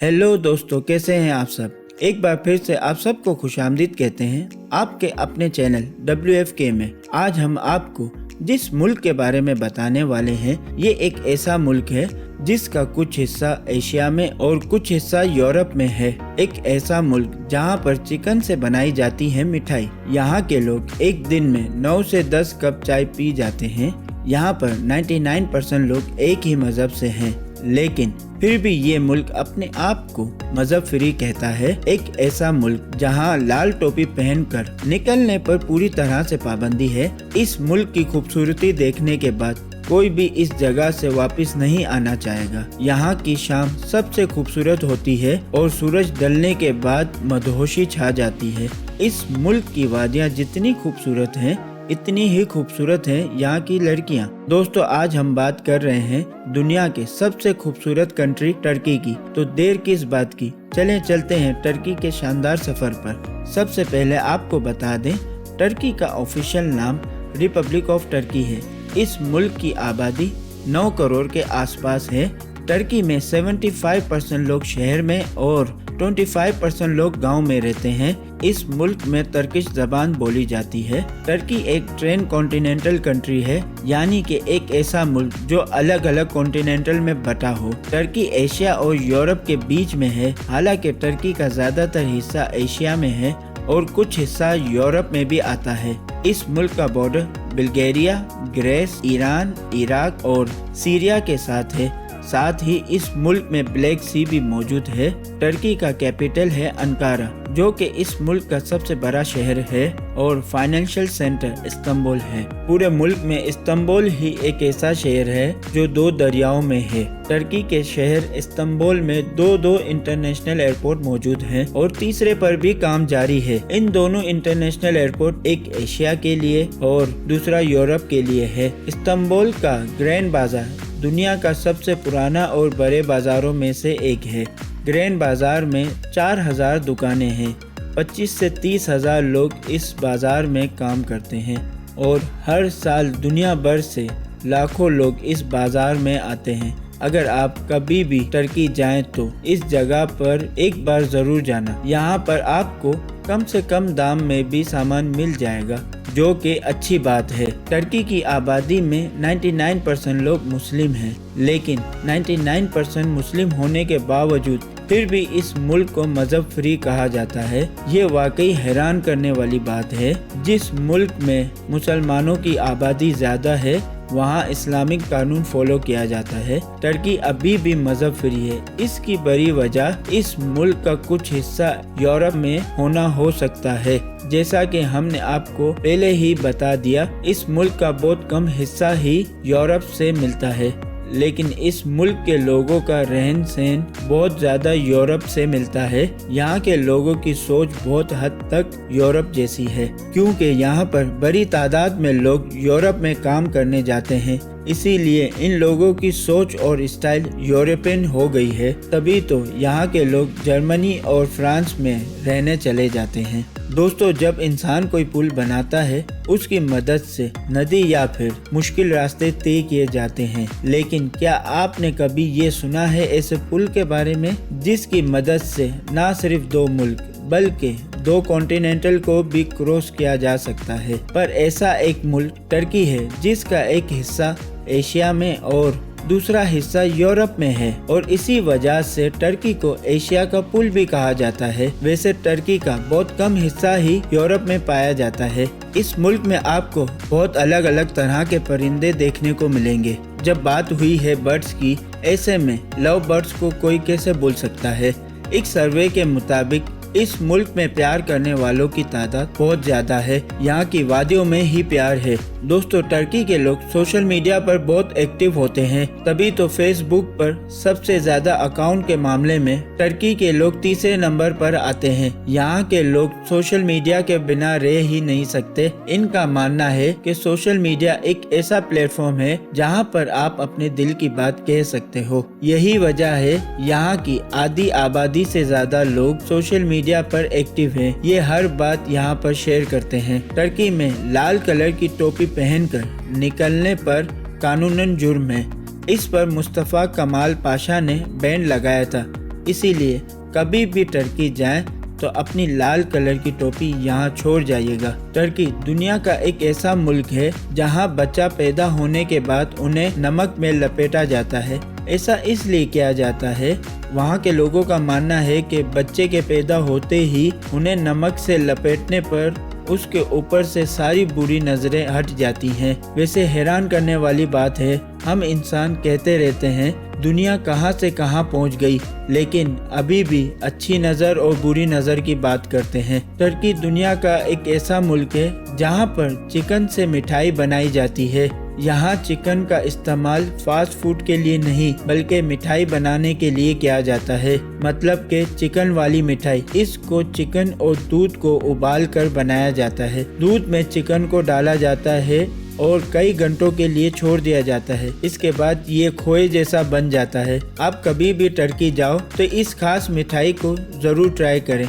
Hello दोस्तों, कैसे हैं आप सब। एक बार फिर से आप सबको खुशामदीद कहते हैं आपके अपने चैनल WFK में। आज हम आपको जिस मुल्क के बारे में बताने वाले हैं, ये एक ऐसा मुल्क है जिसका कुछ हिस्सा एशिया में और कुछ हिस्सा यूरोप में है। एक ऐसा मुल्क जहाँ पर चिकन से बनाई जाती है मिठाई। यहाँ के लोग एक दिन में 9 से 10 कप चाय पी जाते हैं। यहाँ पर 99% लोग एक ही मजहब से हैं, लेकिन फिर भी ये मुल्क अपने आप को मजहब फ्री कहता है। एक ऐसा मुल्क जहाँ लाल टोपी पहनकर निकलने पर पूरी तरह से पाबंदी है। इस मुल्क की खूबसूरती देखने के बाद कोई भी इस जगह से वापस नहीं आना चाहेगा। यहाँ की शाम सबसे खूबसूरत होती है और सूरज ढलने के बाद मदहोशी छा जाती है। इस मुल्क की वादियाँ जितनी खूबसूरत हैं, इतनी ही खूबसूरत है यहाँ की लड़कियाँ। दोस्तों, आज हम बात कर रहे हैं दुनिया के सबसे खूबसूरत कंट्री टर्की की। तो देर किस बात की, चलते हैं टर्की के शानदार सफर पर। सबसे पहले आपको बता दें, टर्की का ऑफिशियल नाम रिपब्लिक ऑफ टर्की है। इस मुल्क की आबादी 9 करोड़ के आसपास है। टर्की में 75% लोग शहर में और 25% लोग गांव में रहते हैं। इस मुल्क में टर्किश जबान बोली जाती है। टर्की एक ट्रेन कॉन्टिनेंटल कंट्री है, यानी कि एक ऐसा मुल्क जो अलग अलग कॉन्टिनेंटल में बटा हो। टर्की एशिया और यूरोप के बीच में है। हालांकि टर्की का ज्यादातर हिस्सा एशिया में है और कुछ हिस्सा यूरोप में भी आता है। इस मुल्क का border Bulgaria, Greece, Iran, Iraq और सीरिया के साथ है। साथ ही इस मुल्क में ब्लैक सी भी मौजूद है। टर्की का कैपिटल है अंकारा, जो कि इस मुल्क का सबसे बड़ा शहर है, और फाइनेंशियल सेंटर इस्तांबुल है। पूरे मुल्क में इस्तांबुल ही एक ऐसा शहर है जो 2 दरियाओं में है। टर्की के शहर इस्तांबुल में दो इंटरनेशनल एयरपोर्ट मौजूद हैं और तीसरे पर भी काम जारी है। इन दोनों इंटरनेशनल एयरपोर्ट, एक एशिया के लिए और दूसरा यूरोप के लिए है। इस्तांबुल का ग्रैंड बाजार दुनिया का सबसे पुराना और बड़े बाजारों में से एक है। ग्रैंड बाजार में 4000 दुकानें हैं। 25 से 30,000 लोग इस बाजार में काम करते हैं और हर साल दुनिया भर से लाखों लोग इस बाजार में आते हैं। अगर आप कभी भी टर्की जाएं तो इस जगह पर एक बार जरूर जाना। यहाँ पर आपको कम से कम दाम में भी सामान मिल जाएगा, जो कि अच्छी बात है। टर्की की आबादी में 99% लोग मुस्लिम हैं, लेकिन 99% मुस्लिम होने के बावजूद फिर भी इस मुल्क को मजहब फ्री कहा जाता है। ये वाकई हैरान करने वाली बात है। जिस मुल्क में मुसलमानों की आबादी ज्यादा है, वहाँ इस्लामिक कानून फॉलो किया जाता है। टर्की अभी भी मजहब फ्री है। इसकी बड़ी वजह इस मुल्क का कुछ हिस्सा यूरोप में होना हो सकता है। जैसा कि हमने आपको पहले ही बता दिया, इस मुल्क का बहुत कम हिस्सा ही यूरोप से मिलता है, लेकिन इस मुल्क के लोगों का रहन सहन बहुत ज्यादा यूरोप से मिलता है। यहाँ के लोगों की सोच बहुत हद तक यूरोप जैसी है, क्योंकि यहाँ पर बड़ी तादाद में लोग यूरोप में काम करने जाते हैं। इसीलिए इन लोगों की सोच और स्टाइल यूरोपियन हो गई है। तभी तो यहाँ के लोग जर्मनी और फ्रांस में रहने चले जाते हैं। दोस्तों, जब इंसान कोई पुल बनाता है, उसकी मदद से नदी या फिर मुश्किल रास्ते तय किए जाते हैं। लेकिन क्या आपने कभी ये सुना है ऐसे पुल के बारे में जिसकी मदद से न सिर्फ 2 मुल्क बल्कि 2 कॉन्टिनेंटल को भी क्रॉस किया जा सकता है। पर ऐसा एक मुल्क टर्की है जिसका एक हिस्सा एशिया में और दूसरा हिस्सा यूरोप में है, और इसी वजह से टर्की को एशिया का पुल भी कहा जाता है। वैसे टर्की का बहुत कम हिस्सा ही यूरोप में पाया जाता है। इस मुल्क में आपको बहुत अलग अलग तरह के परिंदे देखने को मिलेंगे। जब बात हुई है बर्ड्स की, ऐसे में लव बर्ड्स को कोई कैसे भूल सकता है। एक सर्वे के मुताबिक इस मुल्क में प्यार करने वालों की तादाद बहुत ज्यादा है। यहाँ की वादियों में ही प्यार है। दोस्तों, टर्की के लोग सोशल मीडिया पर बहुत एक्टिव होते हैं। तभी तो फेसबुक पर सबसे ज्यादा अकाउंट के मामले में टर्की के लोग तीसरे नंबर पर आते हैं। यहाँ के लोग सोशल मीडिया के बिना रह ही नहीं सकते। इनका मानना है कि सोशल मीडिया एक ऐसा प्लेटफॉर्म है जहाँ पर आप अपने दिल की बात कह सकते हो। यही वजह है यहाँ की आधी आबादी से ज्यादा लोग सोशल मीडिया पर एक्टिव हैं। ये हर बात यहाँ पर शेयर करते हैं। टर्की में लाल कलर की टोपी पहनकर निकलने पर कानूनन जुर्म है। इस पर मुस्तफा कमाल पाशा ने बैन लगाया था। इसीलिए कभी भी टर्की जाएं तो अपनी लाल कलर की टोपी यहाँ छोड़ जाइएगा। टर्की दुनिया का एक ऐसा मुल्क है जहाँ बच्चा पैदा होने के बाद उन्हें नमक में लपेटा जाता है। ऐसा इसलिए किया जाता है, वहाँ के लोगों का मानना है कि बच्चे के पैदा होते ही उन्हें नमक से लपेटने पर उसके ऊपर से सारी बुरी नजरें हट जाती हैं। वैसे हैरान करने वाली बात है, हम इंसान कहते रहते हैं दुनिया कहाँ से कहाँ पहुँच गई, लेकिन अभी भी अच्छी नज़र और बुरी नज़र की बात करते हैं। टर्की दुनिया का एक ऐसा मुल्क है जहाँ पर चिकन से मिठाई बनाई जाती है। यहाँ चिकन का इस्तेमाल फास्ट फूड के लिए नहीं बल्कि मिठाई बनाने के लिए किया जाता है, मतलब कि चिकन वाली मिठाई। इसको चिकन और दूध को उबाल कर बनाया जाता है। दूध में चिकन को डाला जाता है और कई घंटों के लिए छोड़ दिया जाता है। इसके बाद ये खोए जैसा बन जाता है। आप कभी भी टर्की जाओ तो इस खास मिठाई को ज़रूर ट्राई करें।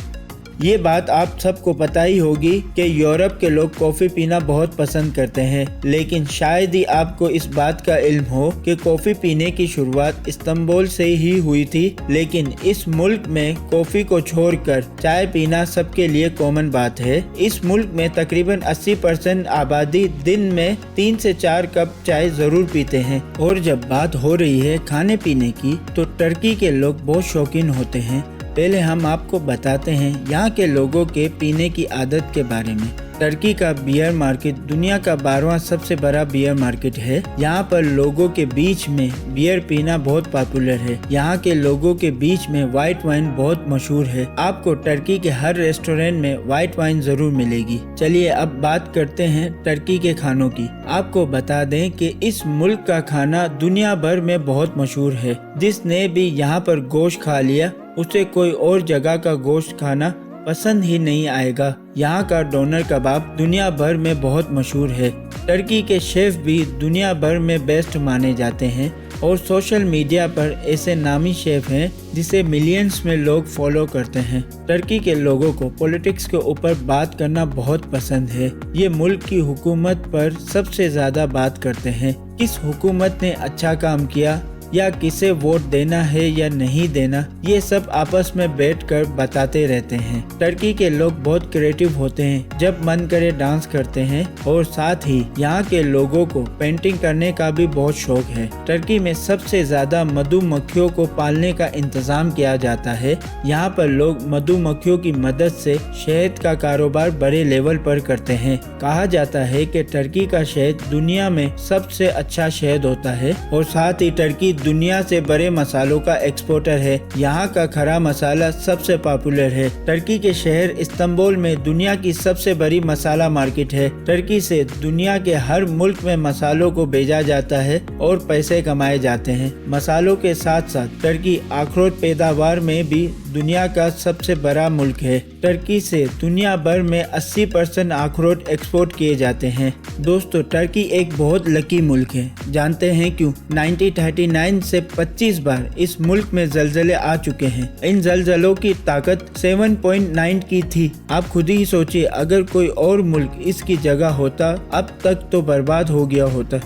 ये बात आप सबको पता ही होगी कि यूरोप के लोग कॉफ़ी पीना बहुत पसंद करते हैं, लेकिन शायद ही आपको इस बात का इल्म हो कि कॉफ़ी पीने की शुरुआत इस्तांबुल से ही हुई थी। लेकिन इस मुल्क में कॉफ़ी को छोड़कर चाय पीना सबके लिए कॉमन बात है। इस मुल्क में तकरीबन 80% आबादी दिन में 3 से 4 कप चाय ज़रूर पीते हैं। और जब बात हो रही है खाने पीने की, तो टर्की के लोग बहुत शौकीन होते हैं। पहले हम आपको बताते हैं यहाँ के लोगों के पीने की आदत के बारे में। टर्की का बियर मार्केट दुनिया का 12वां सबसे बड़ा बियर मार्केट है। यहाँ पर लोगों के बीच में बियर पीना बहुत पॉपुलर है। यहाँ के लोगों के बीच में वाइट वाइन बहुत मशहूर है। आपको टर्की के हर रेस्टोरेंट में वाइट वाइन जरूर मिलेगी। चलिए अब बात करते हैं टर्की के खानों की। आपको बता दें कि इस मुल्क का खाना दुनिया भर में बहुत मशहूर है। जिसने भी यहाँ पर गोश्त खा लिया उसे कोई और जगह का गोश्त खाना पसंद ही नहीं आएगा। यहाँ का डोनर कबाब दुनिया भर में बहुत मशहूर है। टर्की के शेफ भी दुनिया भर में बेस्ट माने जाते हैं और सोशल मीडिया पर ऐसे नामी शेफ हैं जिसे मिलियंस में लोग फॉलो करते हैं। टर्की के लोगों को पॉलिटिक्स के ऊपर बात करना बहुत पसंद है। ये मुल्क की हुकूमत पर सबसे ज्यादा बात करते हैं। किस हुकूमत ने अच्छा काम किया या किसे वोट देना है या नहीं देना, ये सब आपस में बैठकर बताते रहते हैं। टर्की के लोग बहुत क्रिएटिव होते हैं, जब मन करे डांस करते हैं और साथ ही यहाँ के लोगों को पेंटिंग करने का भी बहुत शौक है। टर्की में सबसे ज्यादा मधुमक्खियों को पालने का इंतजाम किया जाता है। यहाँ पर लोग मधुमक्खियों की मदद से शहद का कारोबार बड़े लेवल पर करते हैं। कहा जाता है कि टर्की का शहद दुनिया में सबसे अच्छा शहद होता है और साथ ही टर्की दुनिया से बड़े मसालों का एक्सपोर्टर है। यहाँ का खरा मसाला सबसे पॉपुलर है। टर्की के शहर इस्तांबुल में दुनिया की सबसे बड़ी मसाला मार्केट है। टर्की से दुनिया के हर मुल्क में मसालों को भेजा जाता है और पैसे कमाए जाते हैं। मसालों के साथ साथ टर्की अखरोट पैदावार में भी दुनिया का सबसे बड़ा मुल्क है। टर्की से दुनिया भर में 80% अखरोट एक्सपोर्ट किए जाते हैं। दोस्तों, टर्की एक बहुत लकी मुल्क है। जानते हैं क्यों? 1939 से 25 बार इस मुल्क में जलजले आ चुके हैं। इन जलजलों की ताकत 7.9 की थी। आप खुद ही सोचिए, अगर कोई और मुल्क इसकी जगह होता अब तक तो बर्बाद हो गया होता।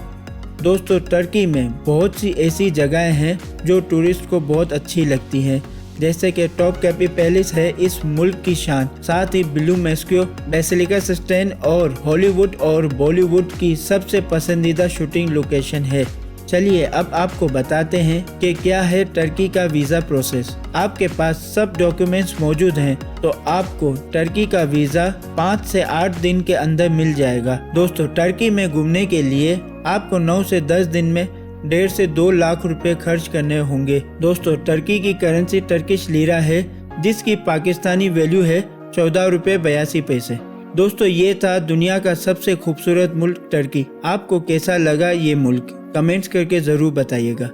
दोस्तों, टर्की में बहुत सी ऐसी जगहें हैं जो टूरिस्ट को बहुत अच्छी लगती हैं, जैसे कि टॉपकापी पैलेस है इस मुल्क की शान। साथ ही ब्लू मेस्क्यो, बेसिलिका सिस्टीन और हॉलीवुड और बॉलीवुड की सबसे पसंदीदा शूटिंग लोकेशन है। चलिए अब आपको बताते हैं कि क्या है टर्की का वीज़ा प्रोसेस। आपके पास सब डॉक्यूमेंट्स मौजूद हैं तो आपको टर्की का वीज़ा 5 से 8 दिन के अंदर मिल जाएगा। दोस्तों, टर्की में घूमने के लिए आपको 9 से 10 दिन में 1.5 से 2 लाख रुपए खर्च करने होंगे। दोस्तों, टर्की की करेंसी टर्किश लीरा है, जिसकी पाकिस्तानी वैल्यू है 14 रुपये 82 पैसे। दोस्तों, ये था दुनिया का सबसे खूबसूरत मुल्क टर्की। आपको कैसा लगा ये मुल्क? कमेंट्स करके ज़रूर बताइएगा।